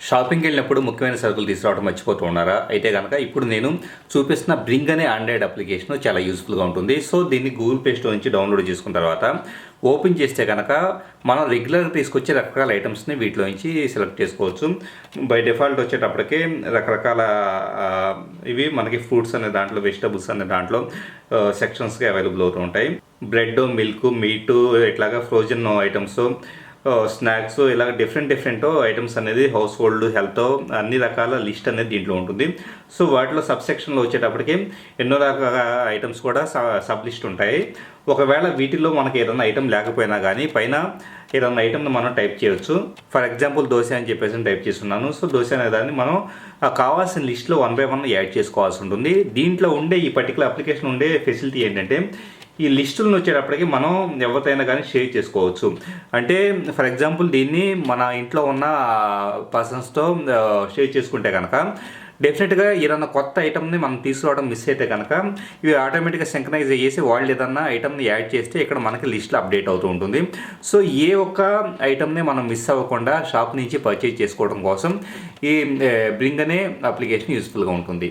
షాపింగ్కి వెళ్ళినప్పుడు ముఖ్యమైన సరుకులు తీసుకురావడం మర్చిపోతూ ఉన్నారా? అయితే గనక ఇప్పుడు నేను చూపిస్తున్న బ్రింగ్ అనే ఆండ్రాయిడ్ అప్లికేషన్ చాలా యూస్ఫుల్గా ఉంటుంది. సో దీన్ని గూగుల్ ప్లే స్టోర్ నుంచి డౌన్లోడ్ చేసుకున్న తర్వాత ఓపెన్ చేస్తే కనుక మనం రెగ్యులర్గా తీసుకొచ్చే రకరకాల ఐటమ్స్ని వీటిలో నుంచి సెలెక్ట్ చేసుకోవచ్చు. బై డిఫాల్ట్ వచ్చేటప్పటికి రకరకాల ఇవి మనకి ఫ్రూట్స్ అనే దాంట్లో, వెజిటబుల్స్ అనే దాంట్లో సెక్షన్స్గా అవైలబుల్ అవుతూ ఉంటాయి. బ్రెడ్, మిల్క్, మీటు, ఇట్లాగా ఫ్రోజన్ ఐటమ్స్, స్నాక్స్, ఇలాగ డిఫరెంట్ ఐటమ్స్ అనేది హౌస్ హోల్డ్, హెల్త్, అన్ని రకాల లిస్ట్ అనేది దీంట్లో ఉంటుంది. సో వాటిలో సబ్ సెక్షన్లో వచ్చేటప్పటికి ఎన్నో రకాల ఐటమ్స్ కూడా సబ్ లిస్ట్ ఉంటాయి. ఒకవేళ వీటిల్లో మనకి ఏదైనా ఐటమ్ లేకపోయినా కానీ పైన ఏదైనా ఐటమ్ని మనం టైప్ చేయొచ్చు. ఫర్ ఎగ్జాంపుల్ దోశ అని చెప్పేసి టైప్ చేస్తున్నాను. సో దోశ అనే దాన్ని మనం కావాల్సిన లిస్ట్లో 1 by 1 యాడ్ చేసుకోవాల్సి ఉంటుంది. దీంట్లో ఉండే ఈ పర్టికులర్ అప్లికేషన్ ఉండే ఫెసిలిటీ ఏంటంటే ఈ లిస్టులను వచ్చేటప్పటికి మనం ఎవరితోనైనా కానీ షేర్ చేసుకోవచ్చు. అంటే ఫర్ ఎగ్జాంపుల్ దీన్ని మన ఇంట్లో ఉన్న పర్సన్స్తో షేర్ చేసుకుంటే కనుక డెఫినెట్గా ఏదన్నా కొత్త ఐటమ్ని మనం తీసుకురావడం మిస్ అయితే కనుక ఇవి ఆటోమేటిక్గా సింక్రనైజ్ చేసి వాళ్ళు ఏదన్నా ఐటమ్ని యాడ్ చేస్తే ఇక్కడ మనకి లిస్ట్లో అప్డేట్ అవుతూ ఉంటుంది. సో ఏ ఒక్క ఐటమ్ని మనం మిస్ అవ్వకుండా షాప్ నుంచి పర్చేజ్ చేసుకోవడం కోసం ఈ బ్రింగ్ అనే అప్లికేషన్ యూస్ఫుల్గా ఉంటుంది.